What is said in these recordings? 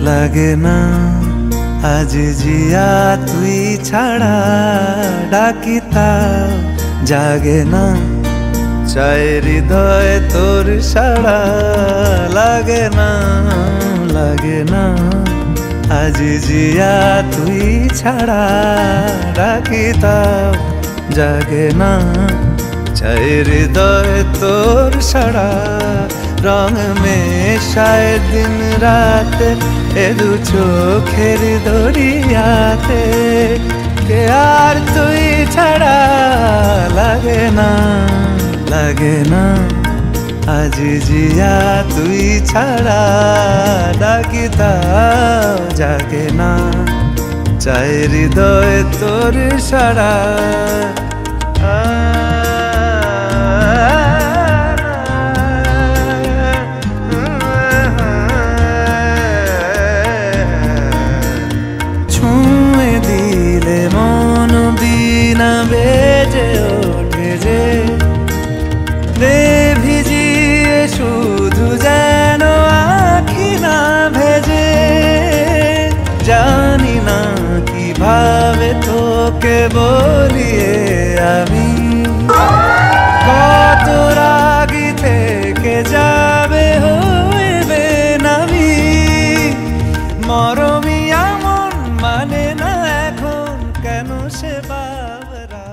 লাগে না আজ জিয়া তুই ছাড়া ডাকিতা জাগে না চাই হৃদয় তোর সাড়া লাগে না আজ জিয়া তুই ছাড়া ডাকিতা জাগে না চাই হৃদয় তোর সাড়া রং মেশায় দিন রাত এ দু চোখের দরিয়াতে কে আর তুই ছাড়া লাগে না আজ জিয়া তুই ছাড়া ডাকিতা জাগে না চাই হৃদয় তোর সাড়া ছুঁয়ে দিলে মন বিনা বেজে ওঠে যে ভিজিয়ে শুধু যেন আখি না ভেজে জানি না কিভাবে তোকে বলিয়ে আমি কত রাগি থেকে যাবে হইবে নামি মরমি আমন মানে না এখন কেন সে বাবরা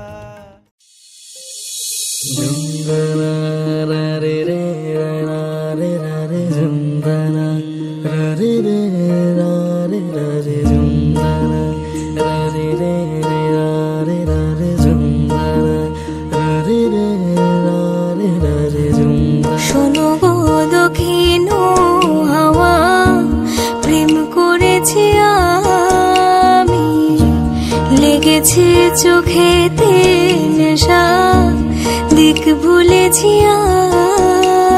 শোনো গো দক্ষিণ হাওয়া প্রেম করেছি আমি লেগেছে চোখেতে নেশা দিক ভুলেছি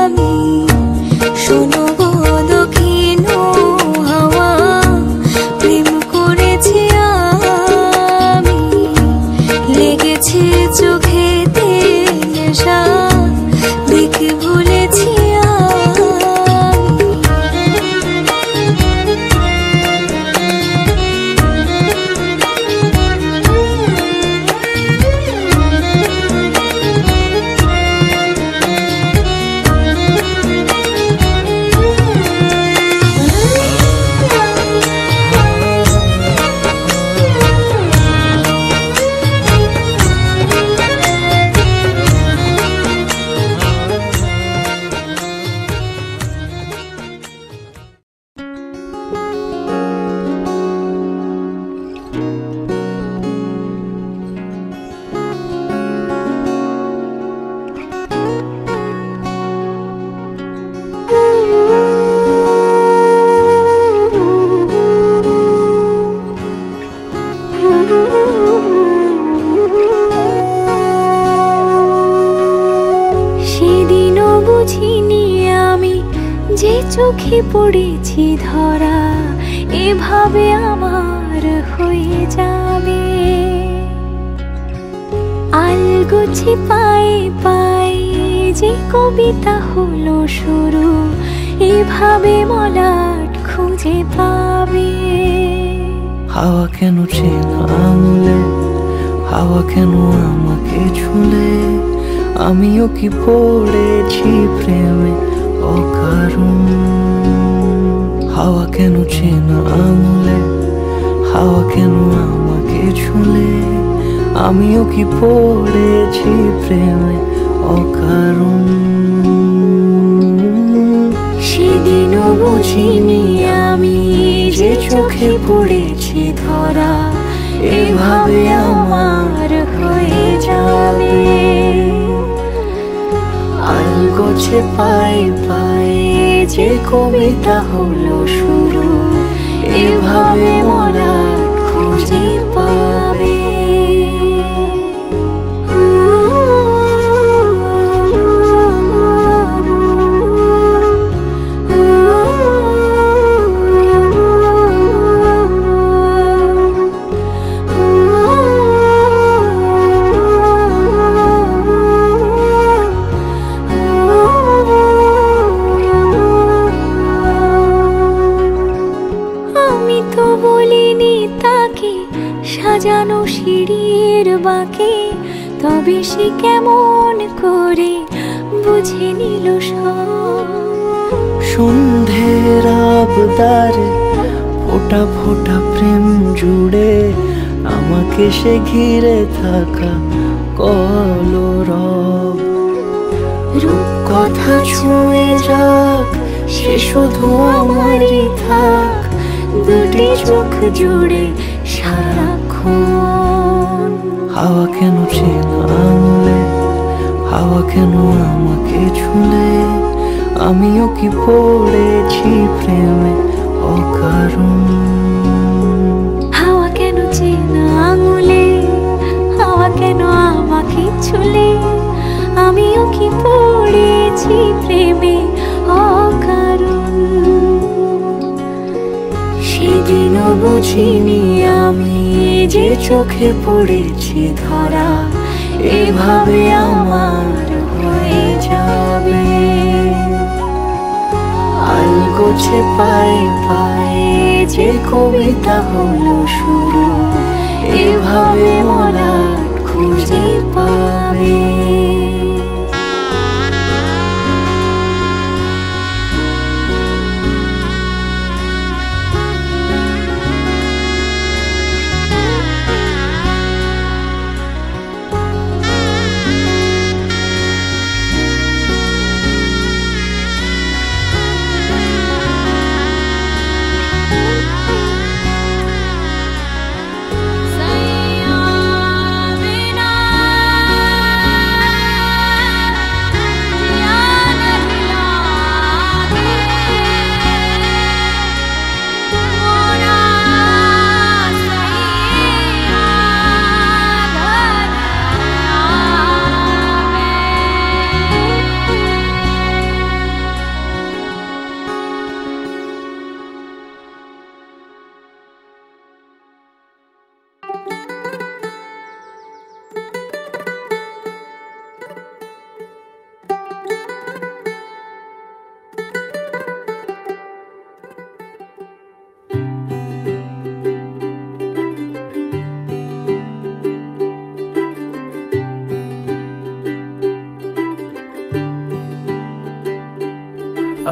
আমি শোনো গো দক্ষিণ হাওয়া প্রেম করেছি আমি লেগেছে চোখেতে নেশা দিক ভুলেছি সেদিনও বুঝিনি আমি যে চোখে পড়েছি ধরা এভাবে আমার হয়ে যাবে আলগোছে পায়ে পায়ে যে কবিতা হলো শুরু এভাবে মলাট খুঁজে পাবে হাওয়া কেন চেনা আঙুলে হাওয়া কেন আমাকে ছুলে আমিও কি পড়েছি প্রেমে অকারণ হাওয়া কেন চেনা আঙুলে হাওয়া কেন আমাকে ছুলে আমিও কি পড়েছি প্রেমে অকারণ সেদিনও বুঝিনি আমি যে চোখে পড়েছি ধরা এভাবে আমার হয়ে যাবে আলগোছে পায়ে পায়ে যে কবিতা হলো শুরু এভাবে মরা খুঁজে পাবে সাজানো সিঁড়ির বাঁকে, তবে সে কেমন করে বুঝে নিল সব। সন্ধ্যের আবদারে ফোঁটা ফোঁটা প্রেম জুড়ে আমাকে সে ঘিরে থাকা কলরব। রূপকথা ছুঁয়ে যাক, সে শুধু আমারই থাক, দুটি চোখ জুড়ে সারাক্ষণ। হাওয়া কেন চেনা আঙুলে, হাওয়া কেন আমাকে ছুলে, আমিও কি পড়েছি প্রেমে অকারণ। হাওয়া কেন চেনা আঙুলে, হাওয়া কেন আমাকে ছুলে, আমিও কি পড়েছি প্রেমে অকারণ। সেদিনও বুঝিনি আমি যে চোখে পড়েছি ধরা, এভাবে আমার হয়ে যাবে। আলগোছে পায়ে পায়ে যে কবিতা হলো শুরু, এভাবে মলাট খুঁজে পাবে।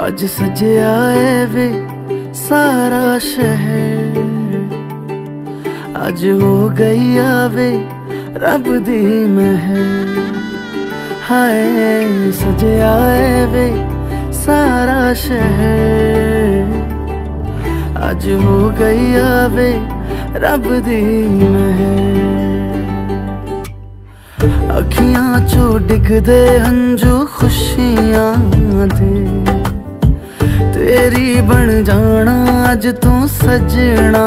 आज सजया है वे सारा शहर, आज हो गई आवे रब दी महर। हाय सजया है वे सारा शहर, आज हो गई आवे रब दी महर। अखियां चो डिगदे हंजू खुशियां दे, तेरी बन जाना अज तू सजना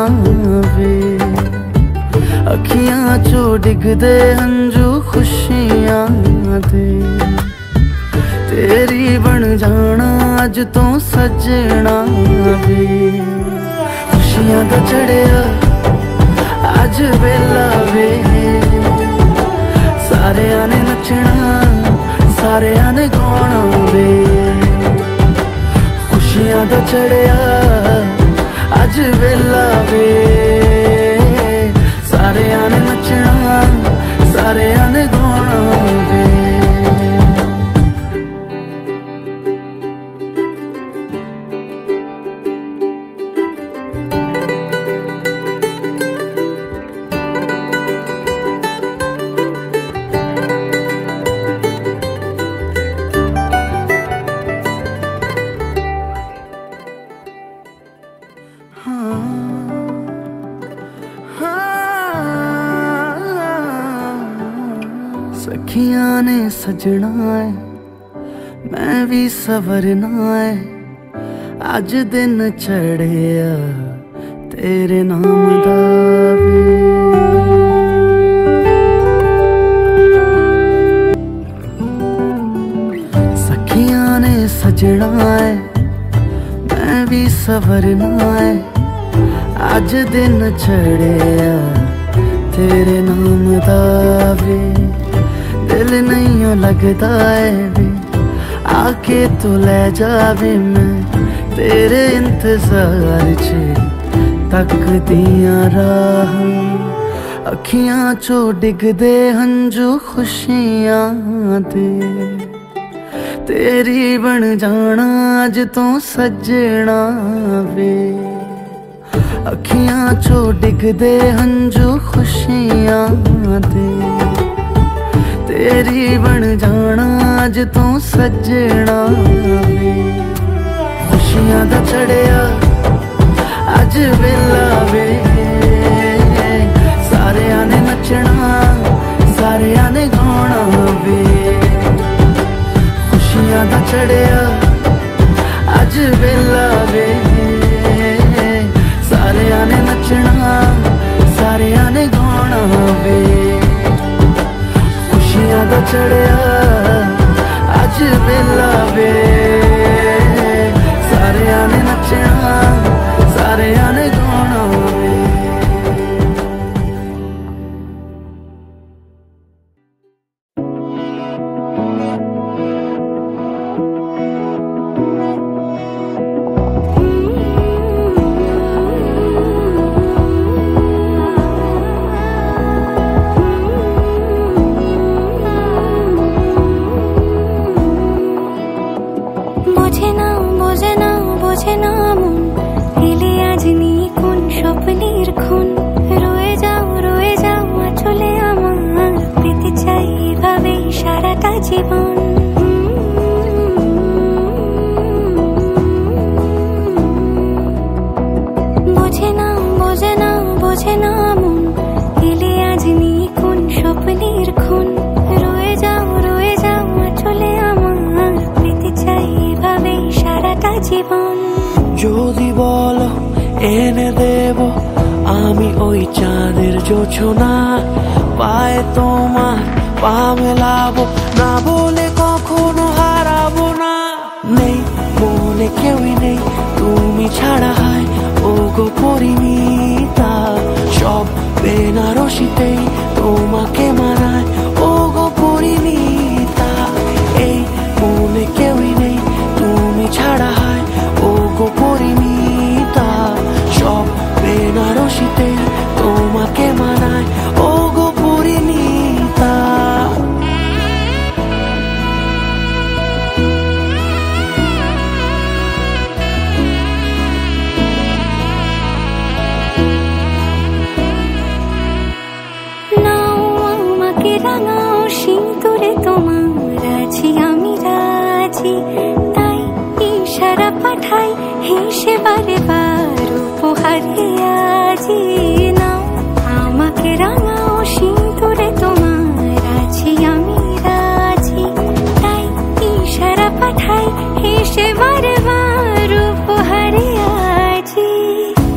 वे। अखियां चो डिगदे हंजू खुशियां दे, तेरी बन जाना अज तू सजना वे। खुशियां दा चढ़िया अज वेला वे, सारेयां ने नचना सारेयां ने गाना वे। खुशियां दा चढ़िया अज वेला वे, सारेयां ने नचना सारेयां ने गाना वे। सखियां ने सजना है मैं भी सवरना है, अज दिन चढ़िया तेरे नाम दा वे। सखियां ने सजना है मैं भी सवरना है, अज दिन चढ़िया तेरे नाम दा वे। दिल नहीं लगता है वे आके तू ले जावे, मैं तेरे इंतजार च तक दिया राह। अखियां चो डिगदे हंजू खुशियां दे तेरी बन जाना अज तो सजना वे अखियां चो डिगदे हंजू खुशियां दे तेरी बन जाना अज तो सजना वे खुशियां दा चढ़िया अज वेला वे सारिया ने नचना सारिया ने गाना वे खुशियां दा चढ़िया अज वेला वे सारिया ने नचना सारिया ने गाना वे खुशियां दा चढ़िया अज वेला वे सारिया ने नचना सारिया ने गाना वे বোঝে না মন এলে আজ নিয়ে কোন স্বপ্নের খুন রয়ে যাও চলে আমার পেতে চাই এভাবে সারাটা জীবন বোঝে না মন এলে আজ নিয়ে কোন স্বপ্নের খুন রয়ে যাও চলে আমার পেতে চাই এভাবে সারাটা জীবন যদি বলো এনে দেব আমি ওই চাঁদের জোছনা পায়ে তোমার পা মেলাবো না বলে কখনো হারাবো না নেই মনে কেউই নেই তুমি ছাড়া হয় ও গো পরিণীতা সব বেনারসিতেই তোমাকে মানায় ও গো পরিণীতা এই মনে কেউই নেই তুমি ছাড়া হয় ও গো পরিণীতা সব বেনারসিতেই তোমাকে মানায় ও গো পরিণীতা নাও আমাকে রাঙাও সিঁদুরে তোমার আছি আমি রাজি তাই ইশারা পাঠাই হেসে বারে বার উপহারে আজি নাও আমাকে রাঙাও সিঁদুরে তোমার আছি আমি রাজি তাই ইশারা পাঠাই হেসে বারে বার উপহারে আজি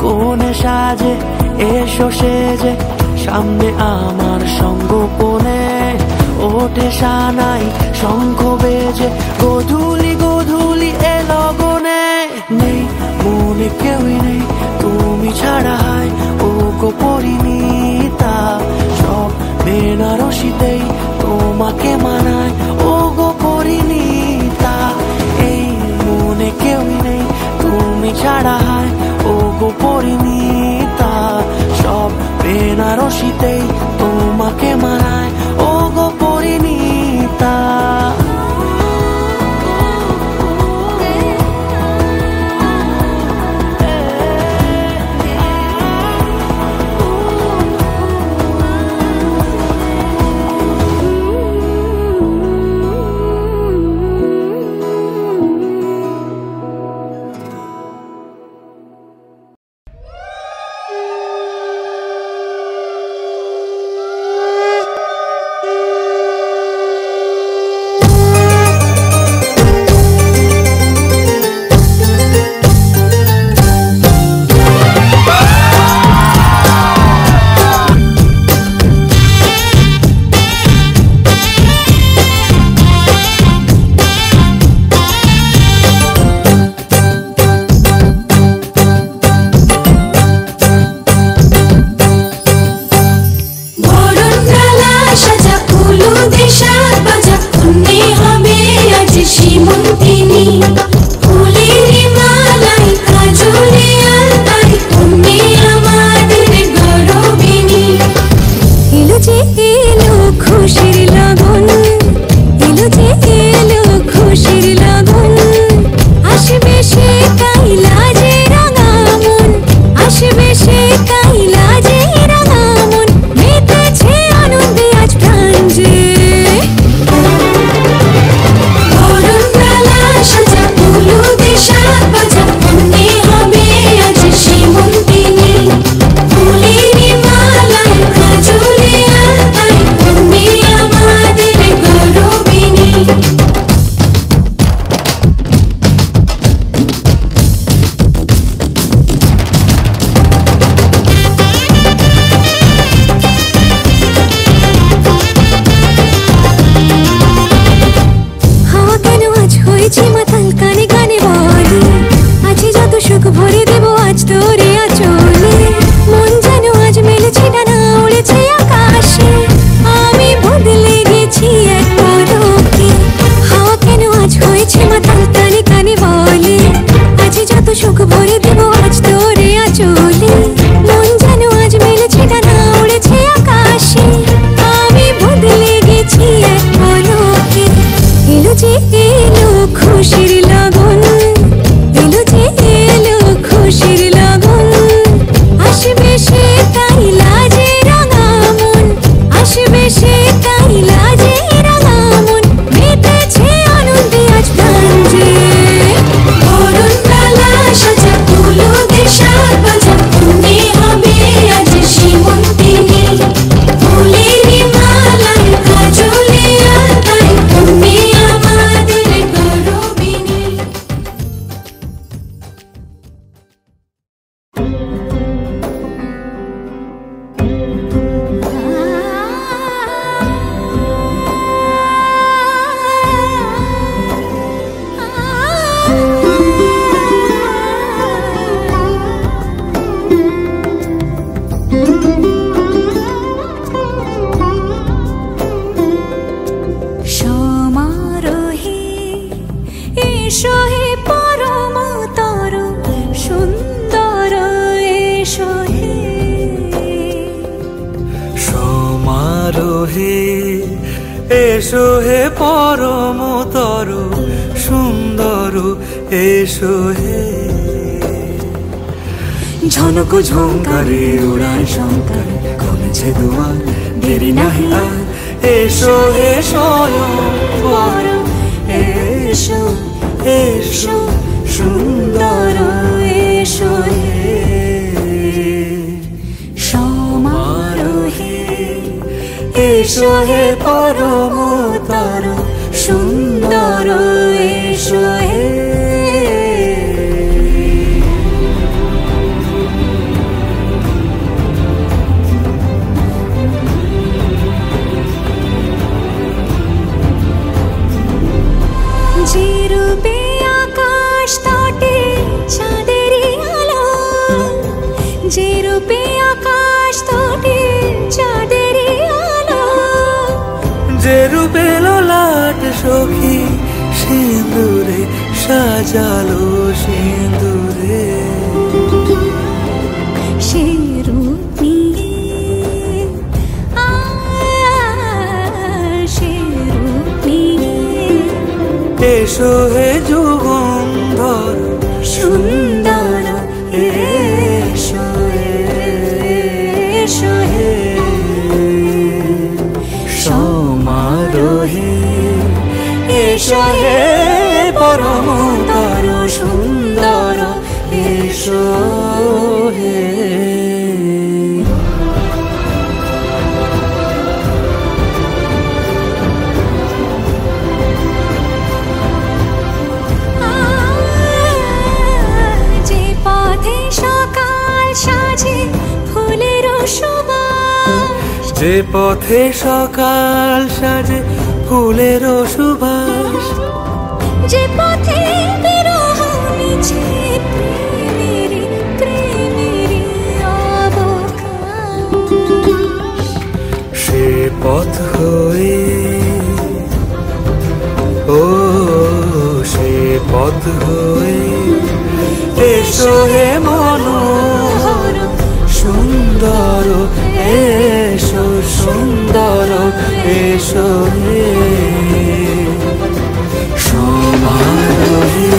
কোনে সাজে এসো সেজে সামনে আমার সঙ্গোপনে ওঠে সানাই শঙ্খ বেজে গোধূলি গোধূলি এ লগনে নেই মনে কেউই নেই তুমি ছাড়া হয় ও গো পরিণীতা সব বেনারসিতেই তোমাকে মানায় ও গো পরিণীতা এই মনে কেউই নেই তুমি ছাড়া হয় ও গো পরিণীতা সব বেনারসিতেই তোমাকে মানায় ও গো পরিণীতা ঢাক বাজা তুমি হবে আজ শ্রীমন্তিনী ফুলেরি মালায় কাজলে আলতায় তুমি আমাদের গৌরবিনী সমারোহে এসো হে পরমতর সুন্দর এসো হে সমারোহে এসো হে পরমতর সুন্দর এসো হে ঝনক ঝঙ্কারে উড়ায় শঙ্কর কমেছে দুয়ার দেরি নাহি আর এসো হে স্বয়ং বর এসো এসো সুন্দর এসো হে সমারোহে এসো হে পরমতর সুন্দর এসো হে যে রূপে আকাশ তটে চাঁদেরই আলো যে রূপে আকাশ তটে চাঁদেরই আলো যে রূপে ললাট সখী সিঁদুরে সাজালো সিঁদুরে সে রূপ নিয়ে সে রূপ নিয়ে এসো হে যুগন্ধর সুন্দর এসো এসো হে সমারোহে এসো হে পরমতর সুন্দর এসো হে যে পথে সকাল সাজে ফুলের সুবাস যে পথে সকাল সাজে ফুলের সুবাস যে পথে বিরহ মিছে প্রেমেরি প্রেমেরি অবকাশ সে পথ হয়ে ও সে পথ হয়ে এসো হে মনোহর সুন্দর এসো সুন্দর এসো হে সমারোহে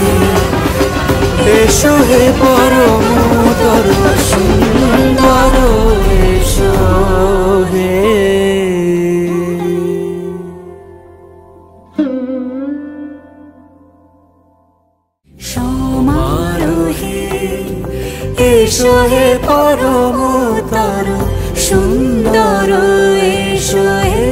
এসো হে পরমতর সুন্দর এসো হে সমারোহে এসো হে পরমতর সুন্দর এসো হে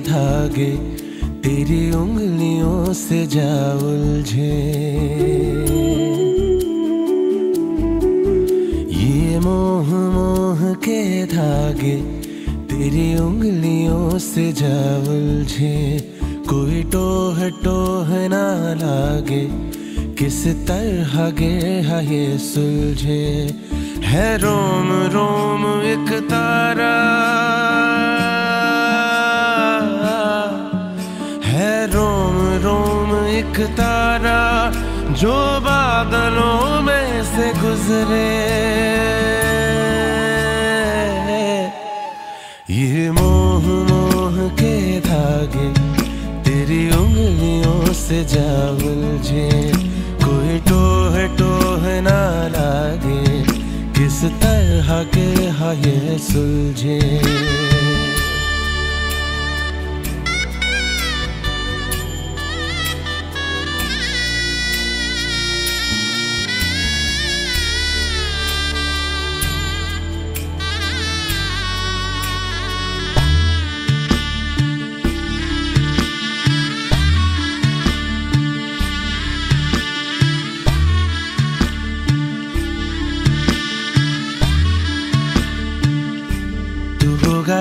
धागे तेरी उंगलियों से जा उलझे, ये मोह मोह के धागे तेरी उंगलियों से जा उलझे। कोई टोह टोह ना लागे किस तरह गे है ये सुलझे, है रोम रोम एक तारा, है रोम रोम एक तारा जो बादलों में से गुजरे। ये मोह मोह के धागे तेरी उंगलियों से जा उलझे, कोई टोह टोह ना लागे, किस तरह के है ये सुलझे।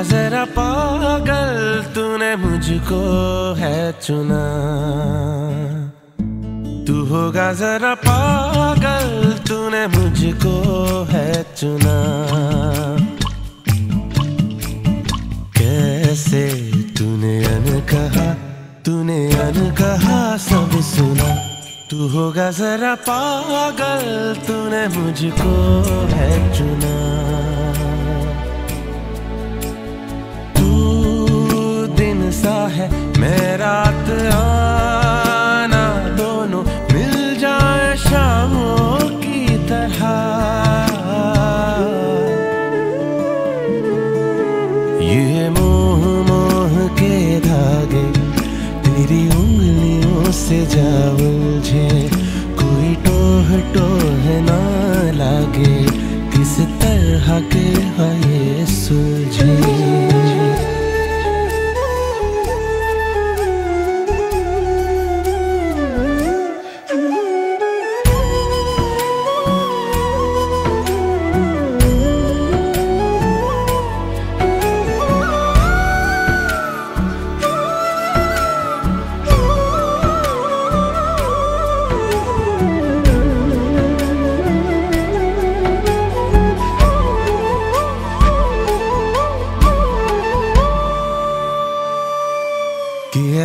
जरा पागल तूने मुझको है चुना, तू होगा जरा पागल तूने मुझको है चुना। कैसे तूने अनकहा सब सुना, तू होगा जरा पागल तूने मुझको है चुना। सा है मैं रात आना, दोनों मिल जाए शामों की तरह। ये मोह मोह के धागे तेरी उंगलियों से जा उलझे, कोई टोह टोह ना लागे, किस तरह के है ये सुलझे।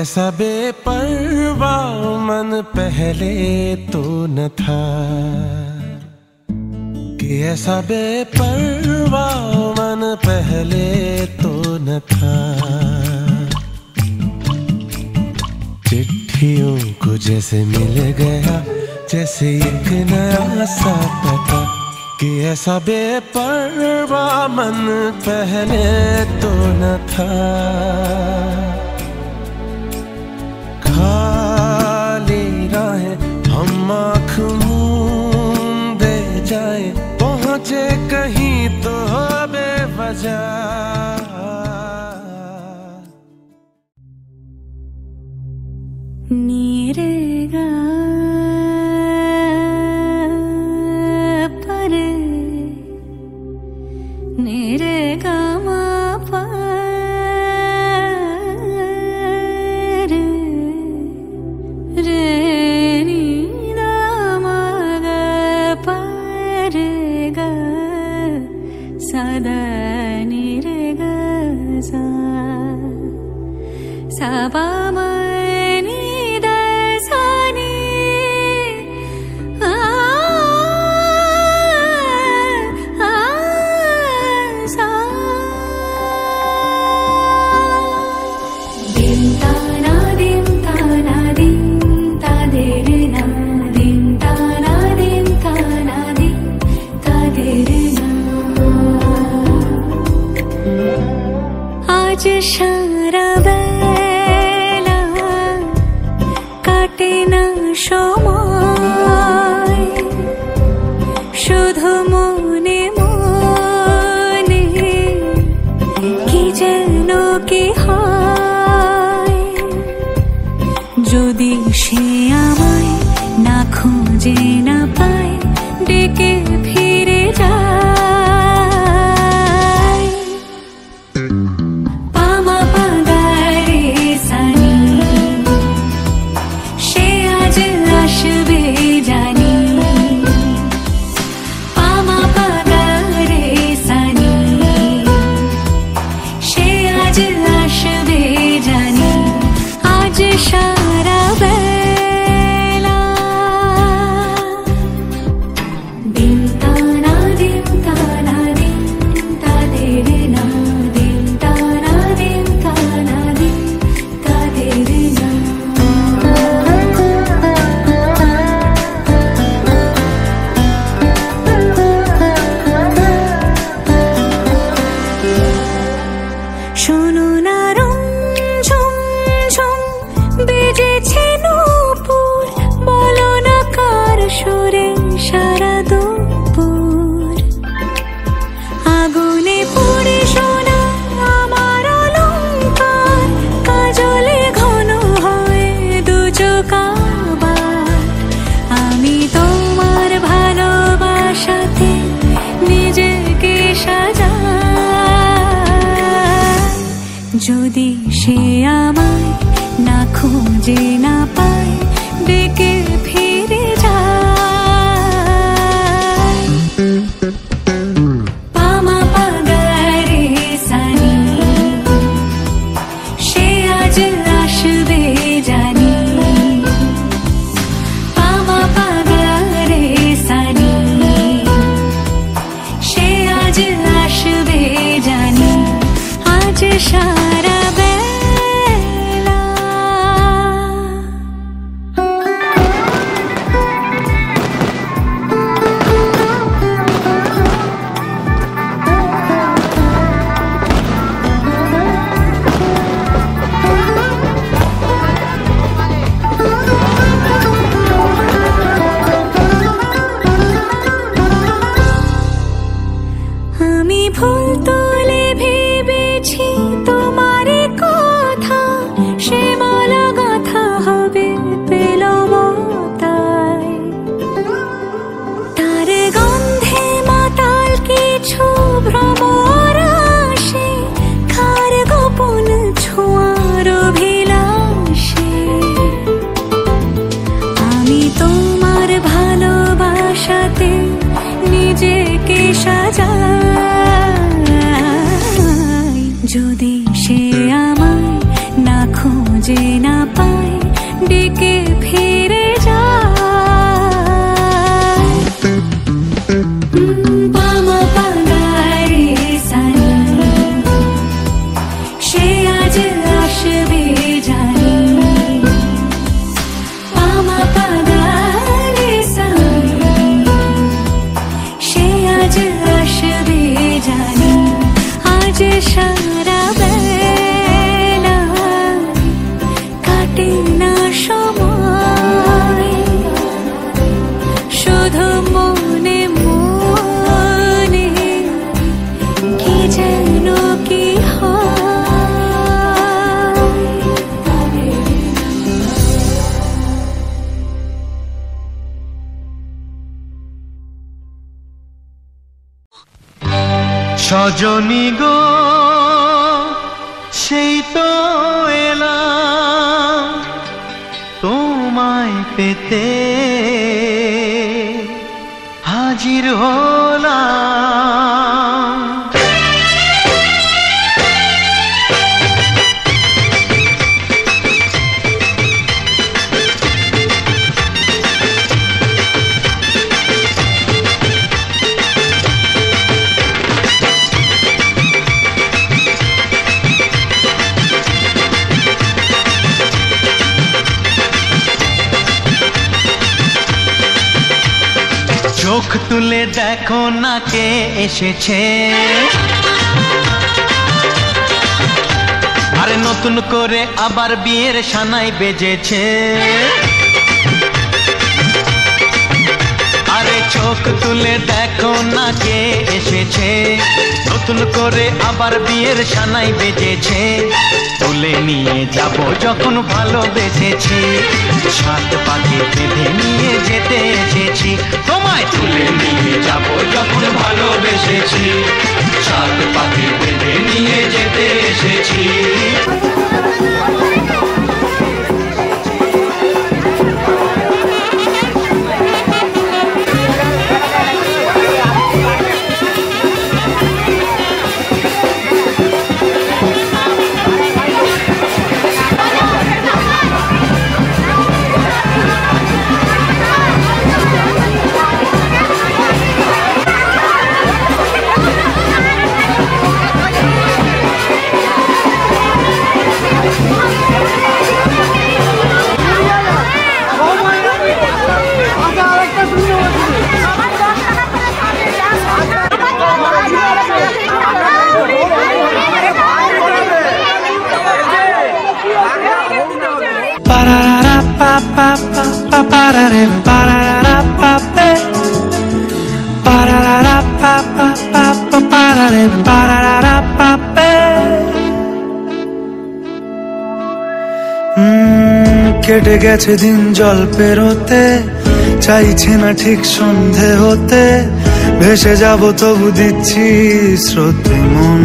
ऐसा बेपरवाह मन पहले तो न था, कि ऐसा बेपरवाह मन पहले तो न था। चिट्ठियों को जैसे मिल गया जैसे एक नया सा पता, कि ऐसा बेपरवाह मन पहले तो न था। खाली राहें हम आँख मूंदे जाए, पहुँचे कहीं तो बेवजह। नीरेगा पर नीरेगा আসবে ধরে সারা দুপুর আগুনে পুড়ে সোনা আমার অলংকার, কাজলে ঘন হয় দু চোখ আবার। আমি তোমার ভালোবাসাতে নিজেকে সাজাই, যদি সে আমায় না খুঁজে না পায় ডেকে ফিরে যায়। পামা পাগারে সানি সে আজ আসবে জানি, পামা পাগারে সানি সে আজ আসবে জানি। আজ সারা আমি ফুল তুলে ভেবেছি তোমার কথা, সে মালা গাঁথা হবে পেলাম তাই। তার গন্ধে মাতাল কিছু ভ্রমর আসে, কার গোপন ছোঁয়ার অভিলাষে। আমি তোমার ভালোবাসাতে নিজেকে সাজাই, যদি সে আমায় না খুঁজে না পায় ডেকে ফিরে যায়। পামা পাগারে সানি সে আজ আসবে জানি, পামা পাগারে সানি সে আজ আসবে জানি। আজ সারা বেলা কাটে না সময়, শুধু মনে মনে কি যেন কি সজনী গো সেই তো এলাম তোমায় পেতে, হাজির হলাম। চোখ তুলে দেখো না কে এসেছে, আরে নতুন করে আবার বিয়ের সানাই বেজেছে। আরে চোখ তুলে দেখো না কে এসেছে, নতুন করে আবার বিয়ের সানাই বেজেছে। তুলে নিয়ে যাব যখন ভালোবেসেছি, সাত পাকে বেঁধে নিয়ে যেতে এসেছি। তোমায় তুলে নিয়ে যাব যখন ভালোবেসেছি, সাত পাকে বেঁধে নিয়ে যেতে এসেছি। pa pa pa pa pa pa ra ra pa ra ra pa কেটে গেছে দিন জল পেরোতে, চাইছে না ঠিক সন্ধে হতে, ভেসে যাব তবু দিচ্ছি শ্রদ্ধে মন।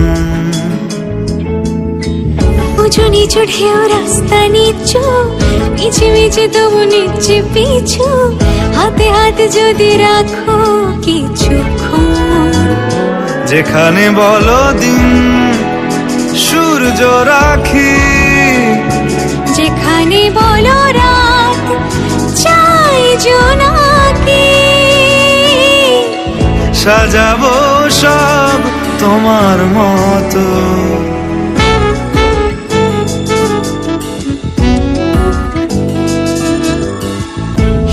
উঁচু নিচু ঢেউ রাস্তা নিচু, মিছে মিছে তবু নিচ্ছে পিছু, হাতে হাতে যদি রাখো কিছুক্ষণ। যেখানে বলো দিন সূর্য রাখি, যেখানে বলো রাত চাই জোনাকি, সাজাবো সব তোমার মতো।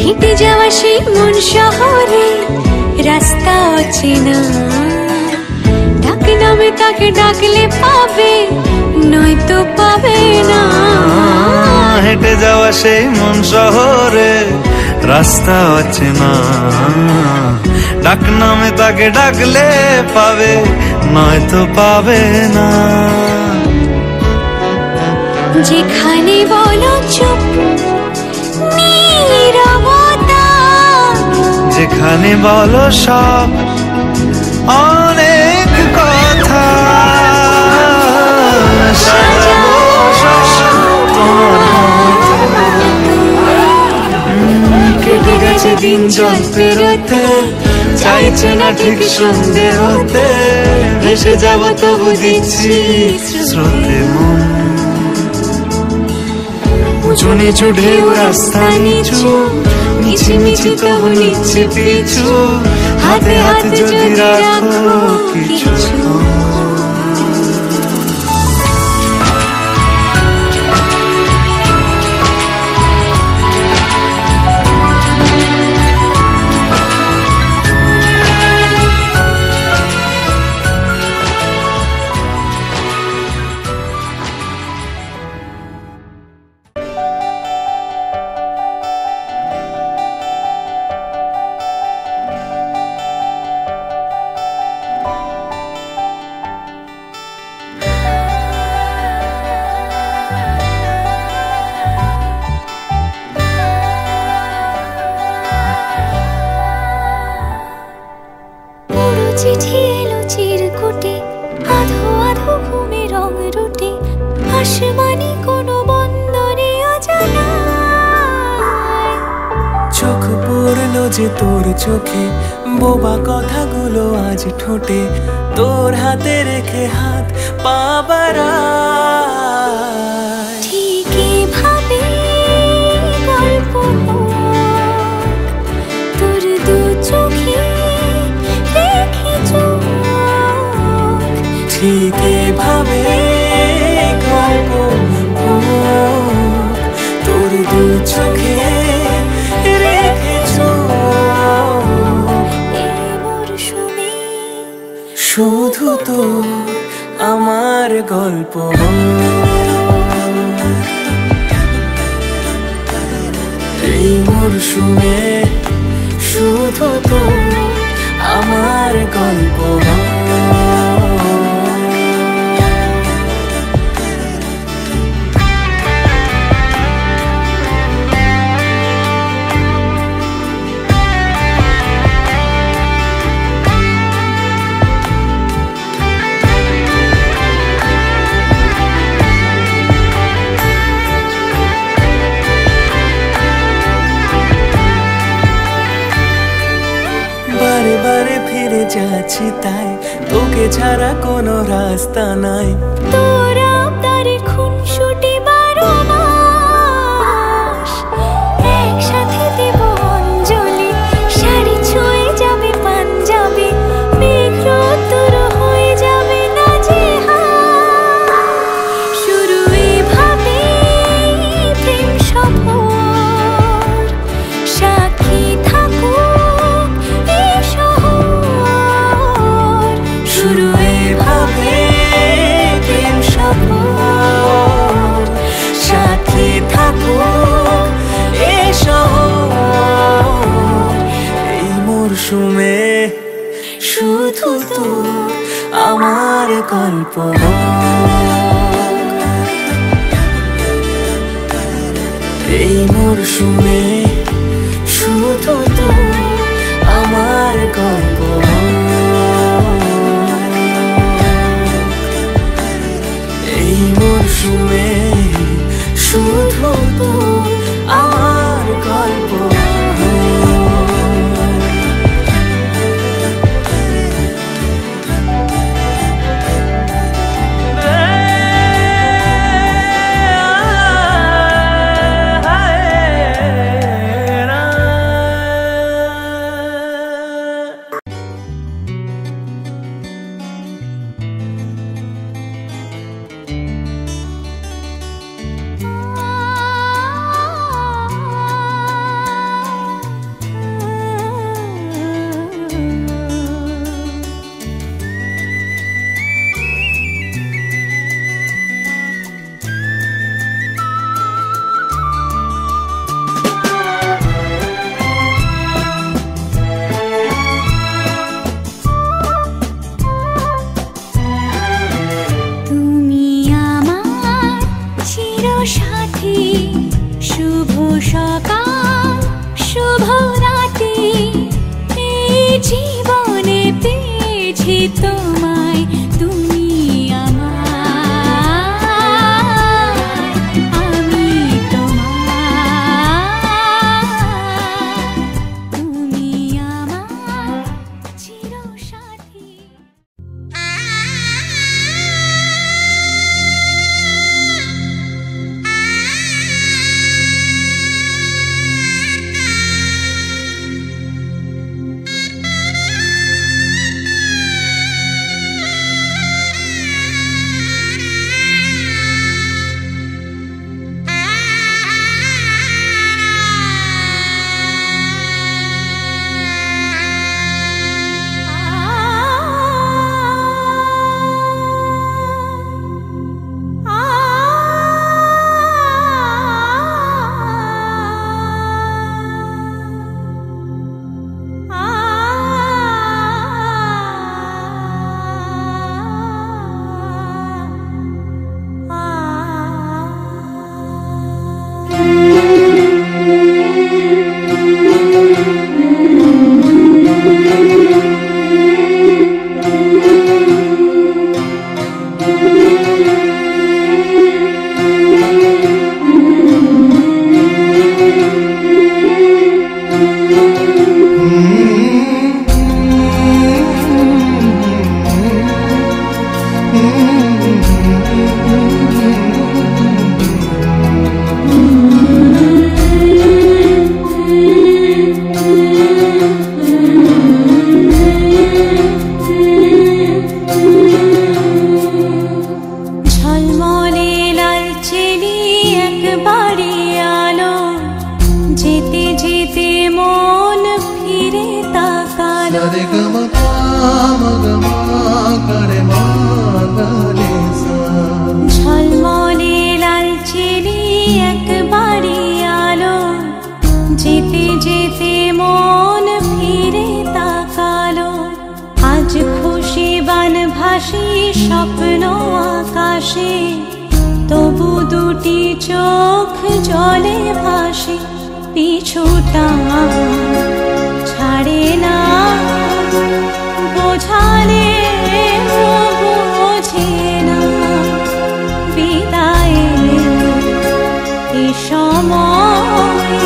হেঁটে যাওয়া সেই মন শহরে রাস্তা অচেনা, ডাক নামে তাকে ডাকলে পাবে, নয়তো পাবে না। হেঁটে যাওয়া সেই মন শহরে রাস্তা অচেনা, ডাক নামে তাকে ডাকলে পাবে, নয়তো পাবে না। যেখানে বলো চুপ নীরবতা, যেখানে বলো সব অনেক কথা, সাজাবো সব তোমার মতো। কেটে গেছে দিন জল পেরোতে, চাইছে না ঠিক সন্ধে হতে, ভেসে যাব তবু দিচ্ছি স্রোতে মন। উঁচু নিচু ঢেউ রাস্তা নিচু, মিছি মিছি তবু নিচ্ছে পিছু, হাতে হাতে যদি রাখো কিছু। চিঠি এলো চিরকুটে, আধো আধো ঘুমে রং রুটে, আসমানি কোনো বন্দরে অজানা। চোখ পড়লো যে তোর চোখে, বোবা কথাগুলো আজ ঠোঁটে, তোর হাতে রেখে হাত পা বাড়ায়। ঠিক এভাবে গল্প তোর দু চোখে রেখে চোখ, ঠিক এভাবে গল্প তোর দু চোখে রেখে চোখ। এই মরশুমে শুধু তো আমার গল্প, এই মরশুমে শুধু তো আমার গল্প। বারে বারে ফিরে যাচ্ছি তাই, তোকে ছাড়া কোনো রাস্তা নাই। তোরা তারে খুনসুটি 12 মাস, একসাথে দেব অঞ্জলি, শাড়ি ছুঁয়ে যাবে পাঞ্জাবি, মেঘ রোদ্দুর হয়ে যাবে না যে শুরু এভাবে প্রেম সফর, সাক্ষী থাকুক এই শহর। শুরু এভাবে প্রেম সফর, সাক্ষী থাকুক এই শহর। এই মরশুমে শুধু তো আমার গল্প, এই এই মরশুমে শুধু তো আমার গল্প, এই মরশুমে শুধু তো আমার গল্প। ঝলমলে লালচেরি একবারে আলো, যেতে যেতে মন ফিরে তাকালো। আজ খুশি বানভাসী স্বপ্ন আকাশে, তবু দুটি চোখ জলে ভাসে। পিছুটা ছাড়ে না, বোঝালে বোঝে না। বিদায়ের এ সময়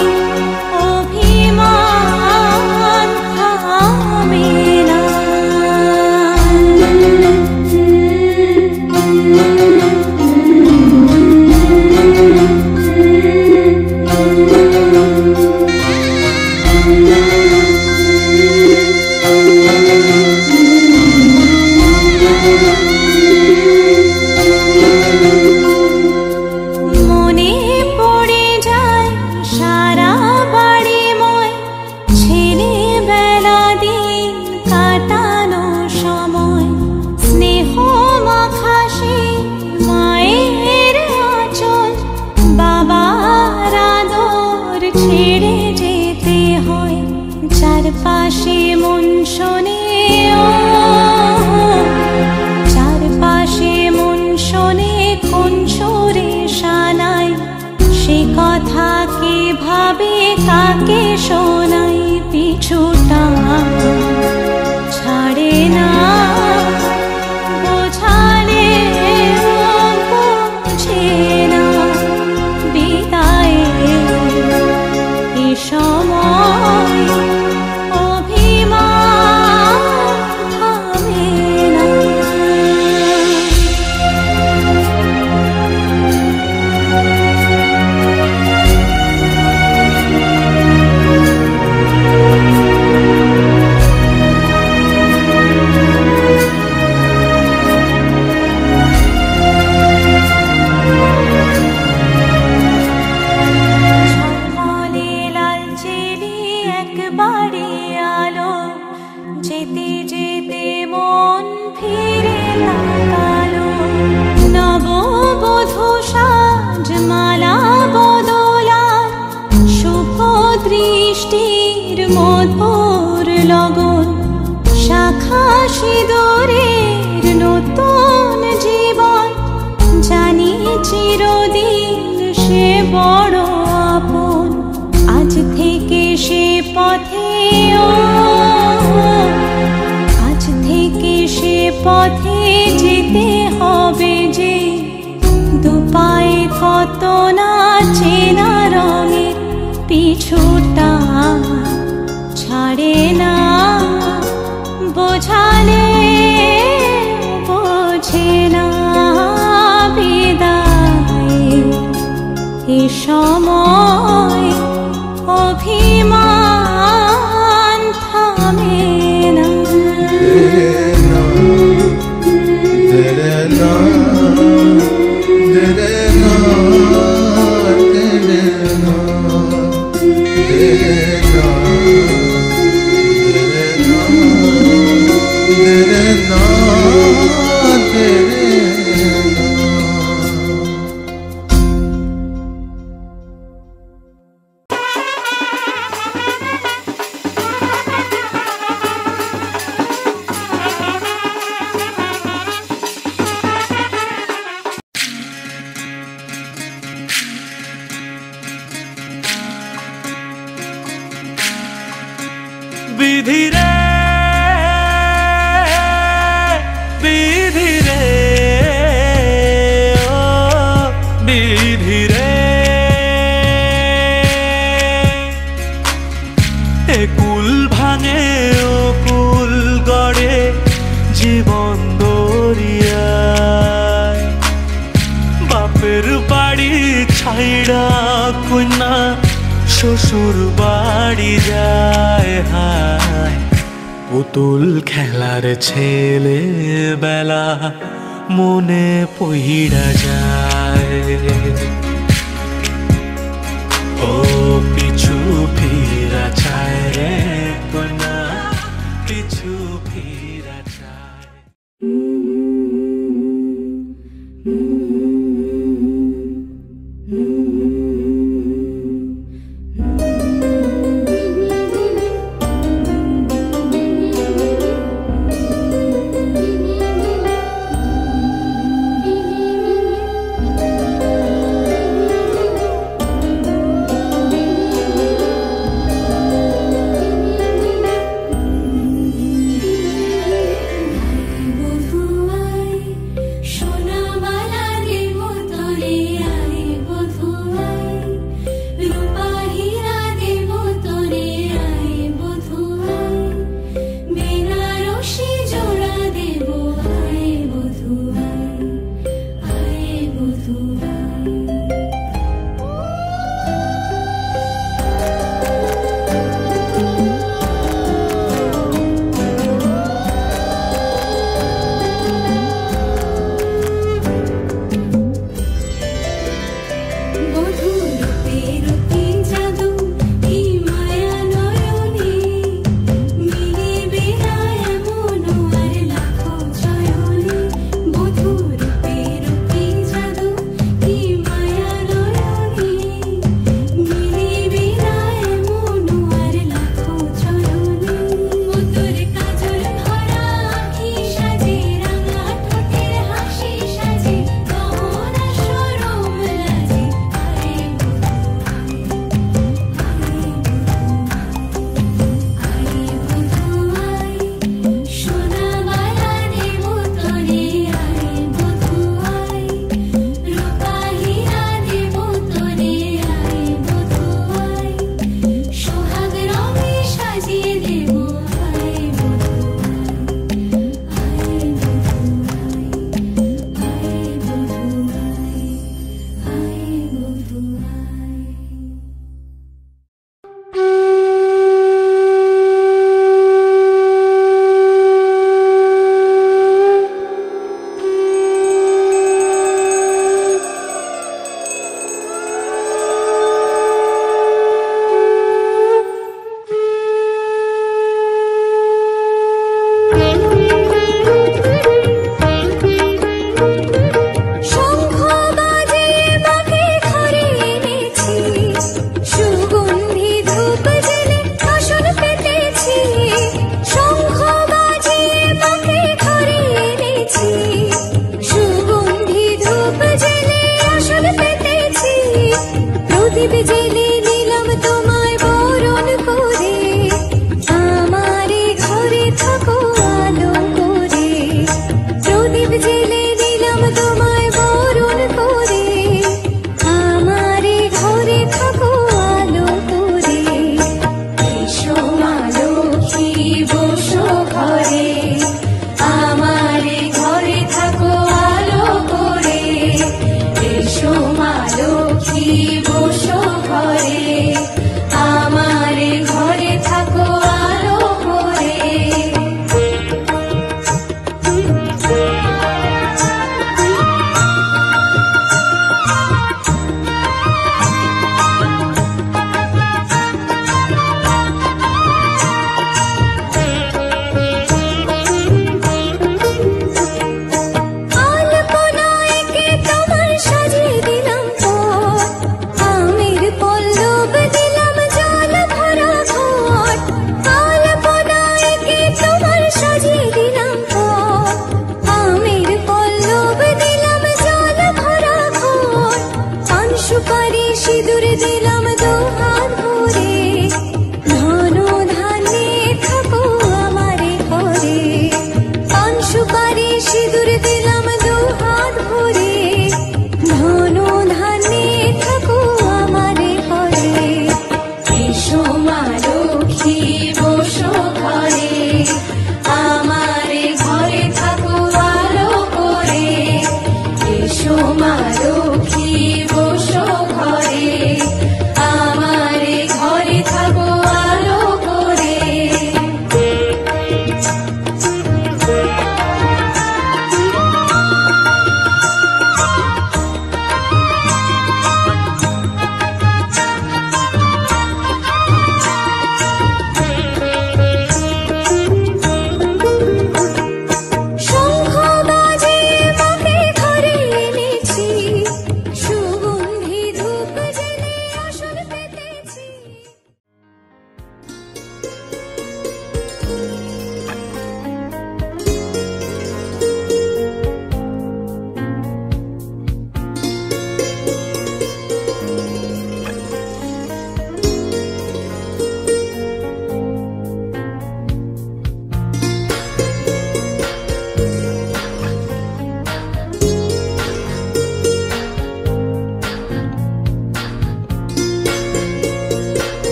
অভিমান থামে না। চারপাশে মন শোনে, চারপাশে মন শোনে কোন সুরে শানায়, সে কথা কে শোনাই পিছুটা ছাড়ে না বোঝালে বুঝে না বিদায় এ সময় অভিমান থামে না। যেতে যেতে মন ফিরে তাকালো নববধূ সাজমালা বদলার শুভ দৃষ্টির মধুর লগন শাখা সিঁদুরের নতুন জীবন জানি চিরদিন সে বড় আপন আজ থেকে সে পথে আজ থেকে সে পথে যেতে হবে যে দুপায়ে কত না চেনা রঙের পিছুটা ছাড়ে না বোঝালে বোঝে না বিদায় এ সময় অভিমান থামে না। বিধি রে বিধি রে ও বিধি রে এ কুল ভাঙে ও কুল গড়ে জীবন দরিয়ায় বাপের বাড়ি ছাইড়া কন্যা শ্বশুর বাড়ি যায় হায় পুতুল খেলার ছেলে বেলা মনে পইড়া যায় ও পিছু ফিরা চায় রে কন্যা পিছু ফিরা চায়।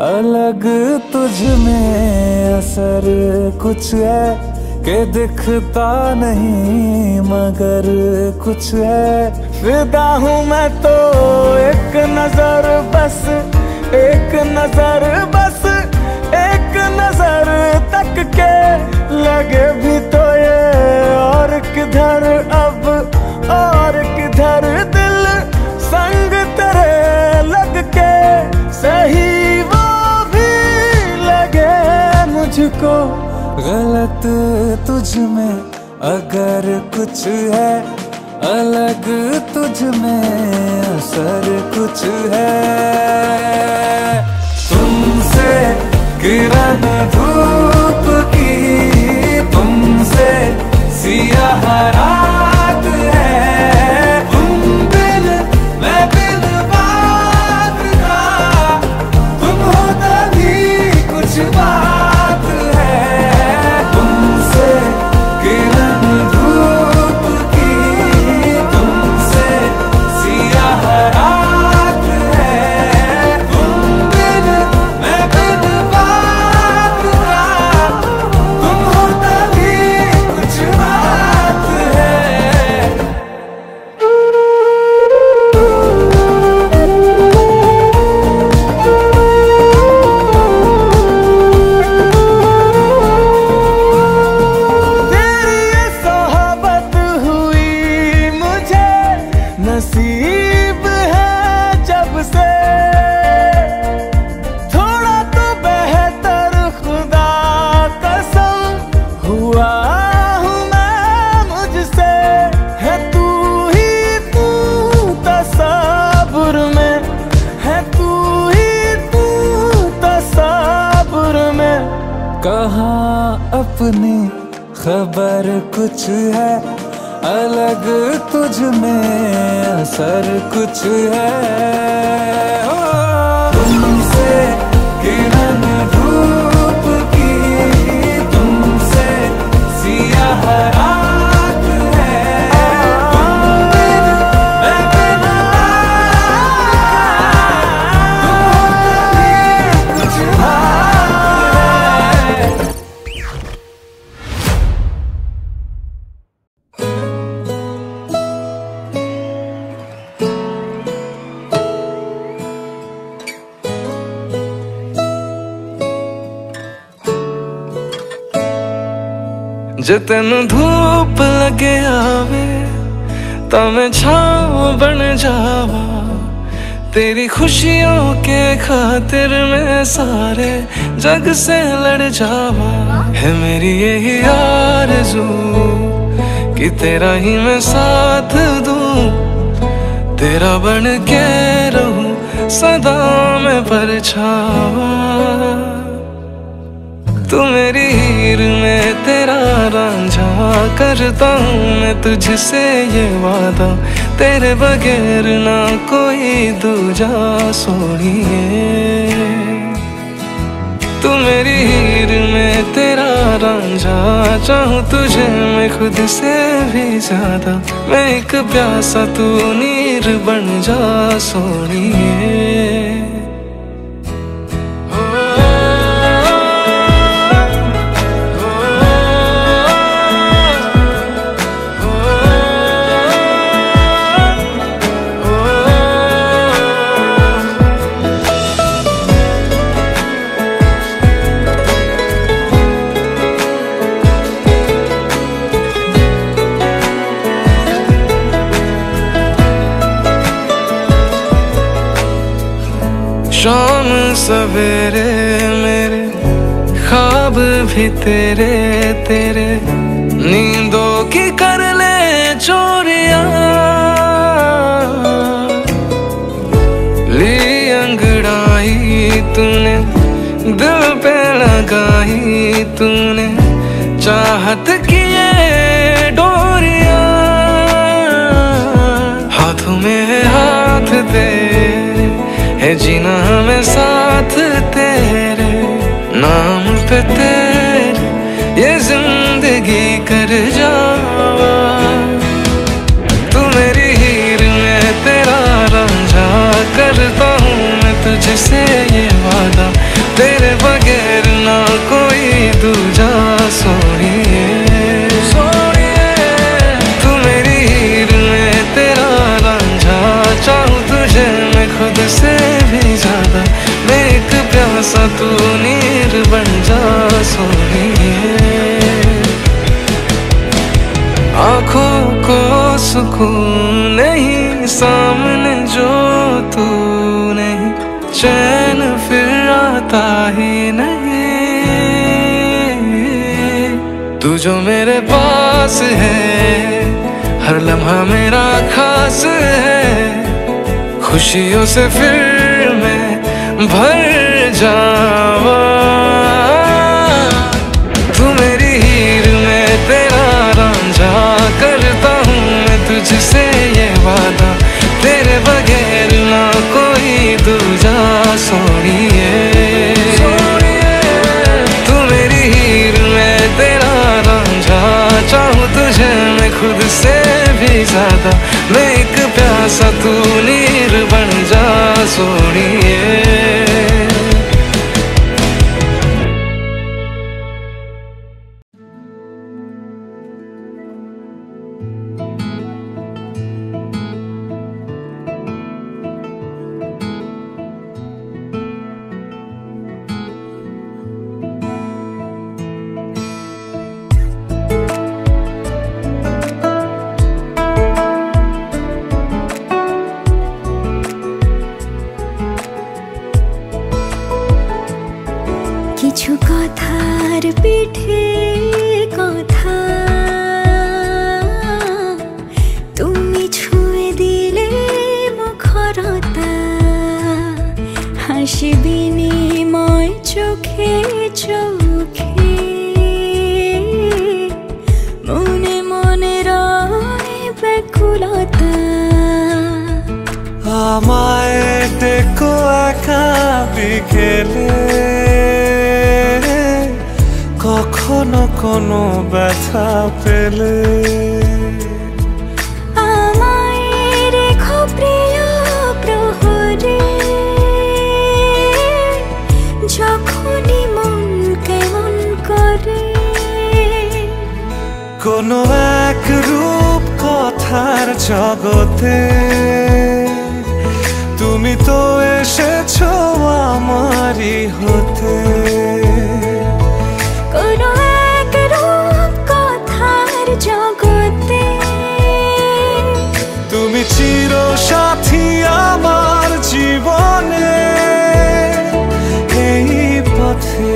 अलग तुझ में असर कुछ है कि दिखता नहीं मगर कुछ है। फिदा हूँ मैं तो एक नजर बस, एक नजर बस, एक नजर तक के लगे भी तो ये और किधर अब और किधर दिल संग तेरे लग के सही वो भी लगे मुझको। गलत तुझ में अगर कुछ है, अलग तुझ में असर कुछ है। तुमसे किरण धूप की, तुमसे सियाह रात है। तुम बिन मैं बिन बात का, तुम हो तभी कुछ बात है। तुमसे किरण धूप की, तुमसे सियाह रात है। तुम बिन मैं बिन बात का, तुम हो तभी कुछ बात है। तेरी ये सोहबत हुई मुझे नसीब है जब से। थोड़ा तो बेहतर खुदा कसम हुआ हूँ मैं मुझसे। है तू ही तू तसव्वुर में, है तू ही तू तसव्वुर में। कहाँ अपनी खबर कुछ है, अलग तुझ में असर कुछ है। तुमसे किरण धूप की, तुमसे सियाह रात है। तुम बिन मैं बिन तुम हो तभी कुछ बात है। जे तेनू धूप लगे आवे तां मैं छाँव बन जावा। तेरी खुशियों के खातिर मैं सारे जग से लड़ जावा। है मेरी यही आरज़ू कि तेरा ही मैं साथ दूं, तेरा बन के रहूं सदा मैं परछावा। तू मेरी हीर में तेरा रांझा, करता हूँ मैं तुझसे ये वादा। तेरे बगैर ना कोई दूजा सोनिए। तू मेरी हीर में तेरा रांझा, चाहूँ तुझे मैं खुद से भी ज्यादा। मैं एक प्यासा तू नीर बन जा सोनिए। शाम सवेरे मेरे ख्वाब भी तेरे तेरे, नींदों की कर ले चोरियां। ली अंगड़ाई तूने दिल पे लगाई, तूने चाहत की ये डोरियां। हाथों में हाथ तेरे है जीना हमें साथ तेरे, नाम पे तेरे ये जिंदगी कर जावा। तू मेरी हीर में तेरा रांझा, करता हूँ मैं तुझसे ये वादा। चैन फिर आता ही नहीं। तू जो मेरे पास है, हर लम्हा मेरा खास है, खुशियों से फिर मैं भर जावा। तू मेरी हीर में तेरा रांझा, करता हूँ मैं तुझसे ये वादा, तेरे बगैर ना कोई दूजा सोनिए। तू मेरी हीर में तेरा रांझा, चाहूँ तुझे मैं खुद से भी ज्यादा, मैं एक प्यासा तू नीर बन जा सोनिए। কিছু কথার পিঠে কথা তুমি ছুঁয়ে দিলে মুখরতা, হাসি বিনিময় চোখে চোখে, মনে মনে রয় ব্যাকুলতা। আমায় দেখো একা বিকেলে, কখনো কোনো ব্যথা পেলে, আমায় রেখো প্রিয় প্রহরে, যখনই মন কেমন করে। কোনো এক রূপ কথার জগতে তুমি তো এসেছো আমারই হতে। কোনো এক রূপ কথার জগতে তুমি চির সাথী আমার জীবনে, এই পথে।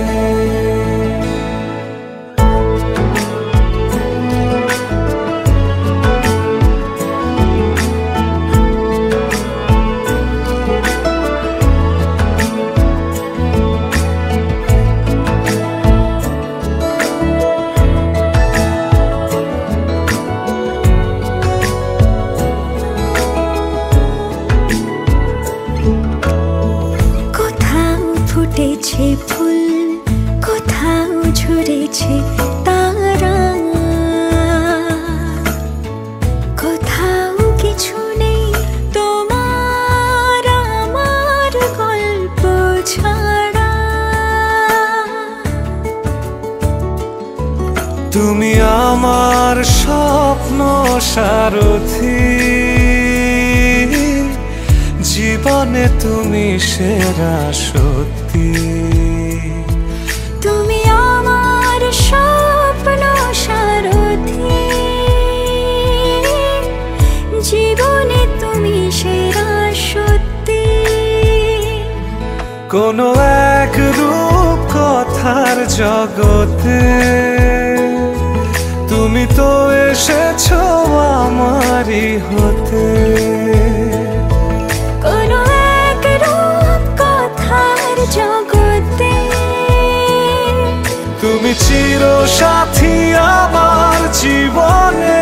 ফুটেছে ফুল, কোথাও ঝরেছে তারা, কোথাও কিছু নেই তোমার আমার গল্প ছাড়া। তুমি আমার স্বপ্ন সারথি, জীবনে তুমি সেরা সত্যি। তুমি আমার স্বপ্ন সারথি, জীবনে তুমি সেরা সত্যি। কোনো এক রূপ কথার জগতে তুমি তো এসেছো আমারই হতে। কোনো এক রূপ কথার জগতে তুমি চির সাথী আমার জীবনে,